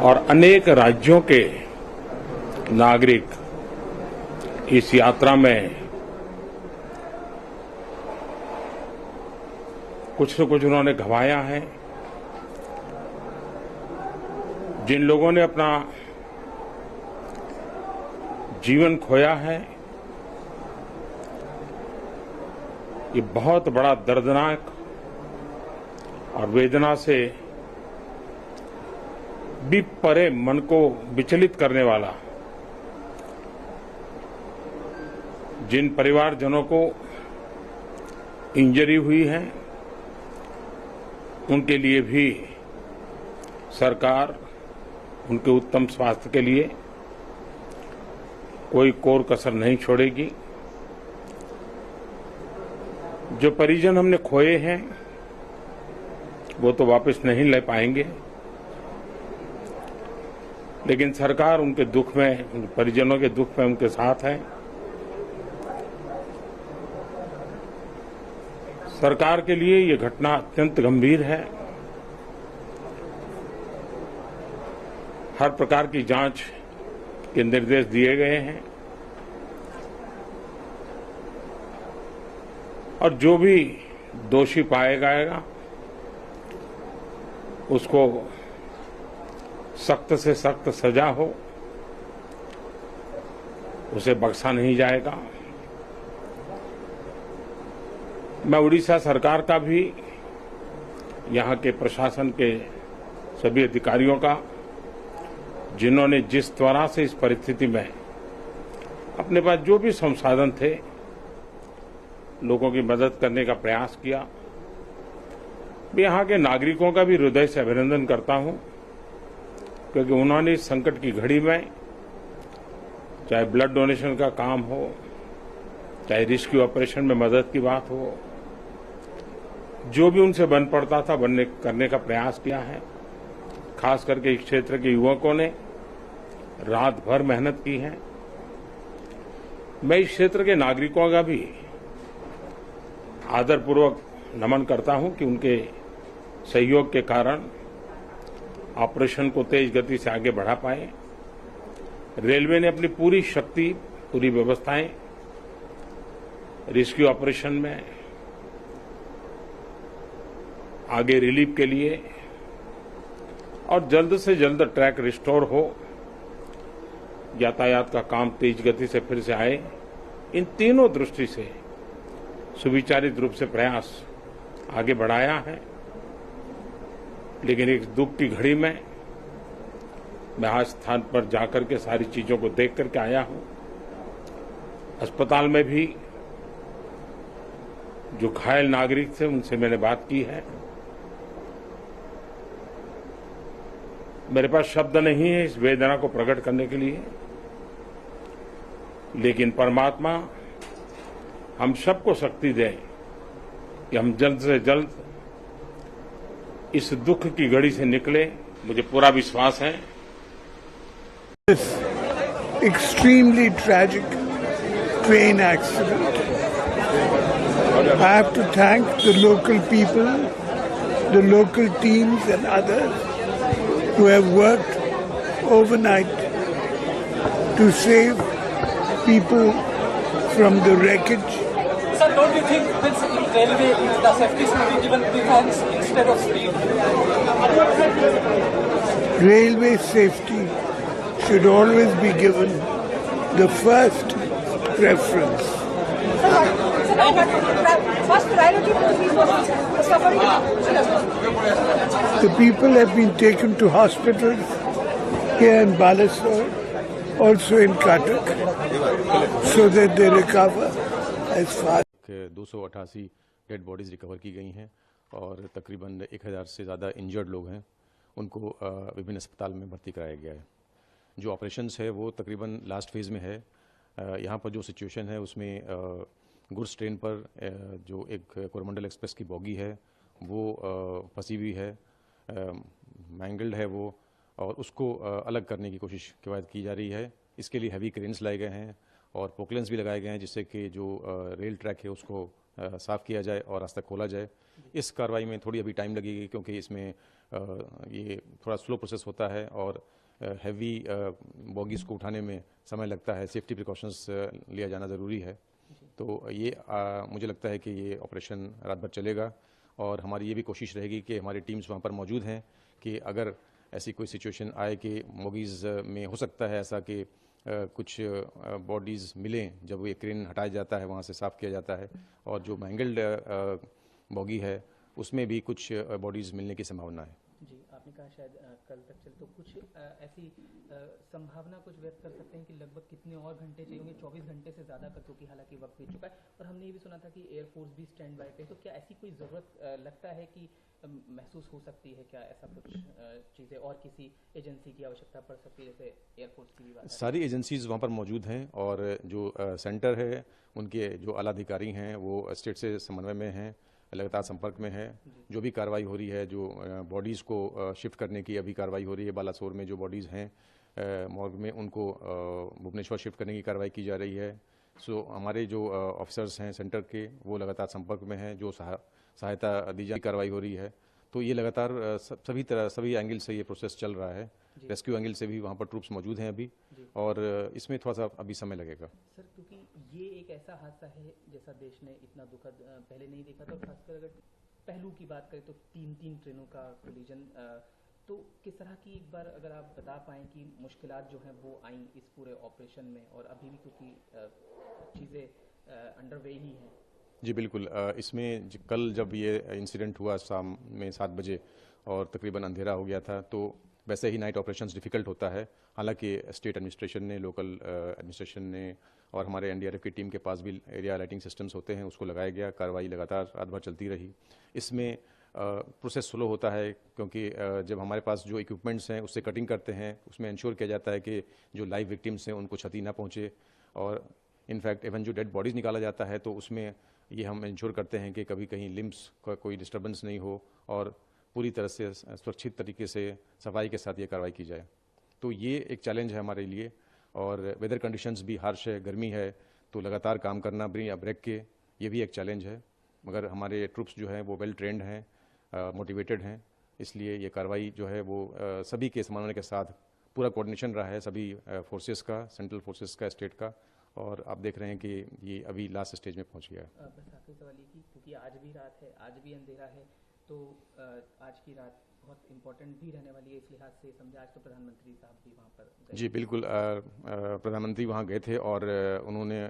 और अनेक राज्यों के नागरिक इस यात्रा में कुछ न कुछ उन्होंने गंवाया है। जिन लोगों ने अपना जीवन खोया है, ये बहुत बड़ा दर्दनाक और वेदना से भी परे मन को विचलित करने वाला, जिन परिवारजनों को इंजरी हुई है उनके लिए भी सरकार उनके उत्तम स्वास्थ्य के लिए कोई कोर कसर नहीं छोड़ेगी। जो परिजन हमने खोए हैं वो तो वापस नहीं ले पाएंगे, लेकिन सरकार उनके दुख में, उन परिजनों के दुख में उनके साथ है। सरकार के लिए ये घटना अत्यंत गंभीर है। हर प्रकार की जांच के निर्देश दिए गए हैं और जो भी दोषी पाया जाएगा उसको सख्त से सख्त सजा हो, उसे बख्शा नहीं जाएगा। मैं उड़ीसा सरकार का भी, यहां के प्रशासन के सभी अधिकारियों का, जिन्होंने जिस तरह से इस परिस्थिति में अपने पास जो भी संसाधन थे लोगों की मदद करने का प्रयास किया, मैं यहां के नागरिकों का भी हृदय से अभिनंदन करता हूं, क्योंकि उन्होंने इस संकट की घड़ी में, चाहे ब्लड डोनेशन का काम हो, चाहे रेस्क्यू ऑपरेशन में मदद की बात हो, जो भी उनसे बन पड़ता था करने का प्रयास किया है। खास करके इस क्षेत्र के युवकों ने रात भर मेहनत की है। मैं इस क्षेत्र के नागरिकों का भी आदरपूर्वक नमन करता हूं कि उनके सहयोग के कारण ऑपरेशन को तेज गति से आगे बढ़ा पाए। रेलवे ने अपनी पूरी शक्ति, पूरी व्यवस्थाएं रेस्क्यू ऑपरेशन में आगे रिलीफ के लिए, और जल्द से जल्द ट्रैक रिस्टोर हो, यातायात का काम तेज गति से फिर से आए, इन तीनों दृष्टि से सुविचारित रूप से प्रयास आगे बढ़ाया है। लेकिन एक दुख की घड़ी में मैं आज स्थान पर जाकर के सारी चीजों को देख करके आया हूं। अस्पताल में भी जो घायल नागरिक थे उनसे मैंने बात की है। मेरे पास शब्द नहीं है इस वेदना को प्रकट करने के लिए, लेकिन परमात्मा हम सबको शक्ति दे कि हम जल्द से जल्द इस दुख की घड़ी से निकले। मुझे पूरा विश्वास है। This extremely tragic train accident, I have to thank the local people, the local teams and others who have worked overnight to save people from the wreckage. Sir, don't you think this railway, the safety should be given preference instead of speed? Railway safety should always be given the first preference. First priority to people suffering. The people have been taken to hospitals here in Balasore, also in Cuttack, so that they recover as fast. 288 dead bodies recover की गई हैं और तकरीबन 1000 से ज़्यादा injured लोग हैं, उनको विभिन्न अस्पताल में भर्ती कराया गया है। जो ऑपरेशंस है वो तकरीबन लास्ट फेज़ में है। यहाँ पर जो सिचुएशन है उसमें गुड्स ट्रेन पर जो एक कोरोमंडल एक्सप्रेस की बॉगी है वो फंसी हुई है, मैंगल्ड है वो, और उसको अलग करने की कोशिश कवायद की जा रही है। इसके लिए हैवी क्रेन्स लाए गए हैं और पोकलेंस भी लगाए गए हैं, जिससे कि जो रेल ट्रैक है उसको साफ़ किया जाए और रास्ता खोला जाए। इस कार्रवाई में थोड़ी अभी टाइम लगेगी क्योंकि इसमें ये थोड़ा स्लो प्रोसेस होता है और हैवी बॉगीज़ को उठाने में समय लगता है, सेफ्टी प्रिकॉशंस लिया जाना ज़रूरी है। तो ये मुझे लगता है कि ये ऑपरेशन रात भर चलेगा और हमारी ये भी कोशिश रहेगी कि हमारी टीम्स वहाँ पर मौजूद हैं कि अगर ऐसी कोई सिचुएशन आए कि बॉगीज़ में हो सकता है ऐसा कि कुछ बॉडीज़ मिलें, जब ये क्रेन हटाया जाता है वहाँ से साफ़ किया जाता है और जो मैंगल्ड बॉगी है उसमें भी कुछ बॉडीज़ मिलने की संभावना है। जी, आपने कहा शायद कल तक चले, तो कुछ ऐसी संभावना कुछ व्यक्त कर सकते हैं कि लगभग कितने और घंटे चाहिए होंगे? 24 घंटे से ज़्यादा का, क्योंकि हालांकि वक्त बीत चुका है और हमने ये भी सुना था कि एयरफोर्स भी स्टैंड बाय पे, तो क्या ऐसी कोई ज़रूरत लगता है कि महसूस हो सकती है? क्या ऐसा कुछ चीज़ें और किसी एजेंसी की आवश्यकता पड़ सकती है, जैसे एयरफोर्स की भी बात? सारी एजेंसीज़ वहाँ पर मौजूद हैं और जो सेंटर है उनके जो आला अधिकारी हैं वो स्टेट से समन्वय में हैं, लगातार संपर्क में है। जो भी कार्रवाई हो रही है, जो बॉडीज़ को शिफ्ट करने की अभी कार्रवाई हो रही है, बालासोर में जो बॉडीज़ हैं मॉर्ग में उनको भुवनेश्वर शिफ्ट करने की कार्रवाई की जा रही है। सो हमारे जो ऑफिसर्स हैं सेंटर के वो लगातार संपर्क में हैं, जो सहायता दी जाती कार्रवाई हो रही है। तो ये लगातार सभी एंगल से ये प्रोसेस चल रहा है। रेस्क्यू एंगल से भी वहाँ पर ट्रूप्स मौजूद हैं अभी और इसमें थोड़ा सा अभी समय लगेगा। सर, क्योंकि ये एक ऐसा हादसा है जैसा देश ने इतना दुखद पहले नहीं देखा था, खासकर अगर पहलू की बात करें तो तीन ट्रेनों का कोलिजन, तो किस तरह की एक बार अगर आप बता पाएँ कि मुश्किलात जो हैं वो आई इस पूरे ऑपरेशन में, और अभी भी क्योंकि चीज़ें अंडरवे ही हैं। जी बिल्कुल, इसमें कल जब ये इंसिडेंट हुआ शाम में 7 बजे और तकरीबन अंधेरा हो गया था, तो वैसे ही नाइट ऑपरेशंस डिफ़िकल्ट होता है। हालांकि स्टेट एडमिनिस्ट्रेशन ने, लोकल एडमिनिस्ट्रेशन ने और हमारे एनडीआरएफ की टीम के पास भी एरिया लाइटिंग सिस्टम्स होते हैं, उसको लगाया गया। कार्रवाई लगातार रात भर चलती रही। इसमें प्रोसेस स्लो होता है क्योंकि जब हमारे पास जो इक्विपमेंट्स हैं उससे कटिंग करते हैं, उसमें इंश्योर किया जाता है कि जो लाइव विक्टिम्स हैं उनको क्षति ना पहुँचे, और इनफैक्ट इवन जो डेड बॉडीज़ निकाला जाता है तो उसमें ये हम इंश्योर करते हैं कि कभी कहीं लिम्स का कोई डिस्टर्बेंस नहीं हो और पूरी तरह से सुरक्षित तरीके से सफाई के साथ ये कार्रवाई की जाए। तो ये एक चैलेंज है हमारे लिए, और वेदर कंडीशंस भी हार्श है, गर्मी है, तो लगातार काम करना बिना ब्रेक के, ये भी एक चैलेंज है। मगर हमारे ट्रूप्स जो हैं वो वेल ट्रेंड हैं, मोटिवेटेड हैं, इसलिए ये कार्रवाई जो है वो सभी के समन्वय के साथ पूरा कोऑर्डिनेशन रहा है, सभी फोर्सेस का, सेंट्रल फोर्सेस का, स्टेट का, और आप देख रहे हैं कि ये अभी लास्ट स्टेज में पहुंच गया है। बस आखिरी सवाल ये कि क्योंकि आज भी रात है, आज भी अंधेरा है, तो आज की रात बहुत इम्पोर्टेंट भी रहने वाली है इस लिहाज से समझे। आज तो प्रधानमंत्री साहब भी वहाँ पर गए। जी बिल्कुल, प्रधानमंत्री वहाँ गए थे और उन्होंने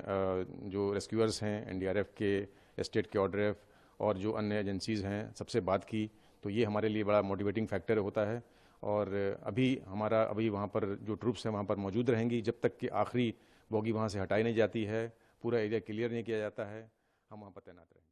जो रेस्क्यूअर्स हैं एनडीआरएफ के, स्टेट के ऑर्डरएफ और जो अन्य एजेंसीज़ हैं सबसे बात की। तो ये हमारे लिए बड़ा मोटिवेटिंग फैक्टर होता है, और अभी वहाँ पर जो ट्रूप्स हैं वहाँ पर मौजूद रहेंगी जब तक कि आखिरी बॉगी वहाँ से हटाई नहीं जाती है, पूरा एरिया क्लियर नहीं किया जाता है, हम वहाँ पर तैनात रहेंगे।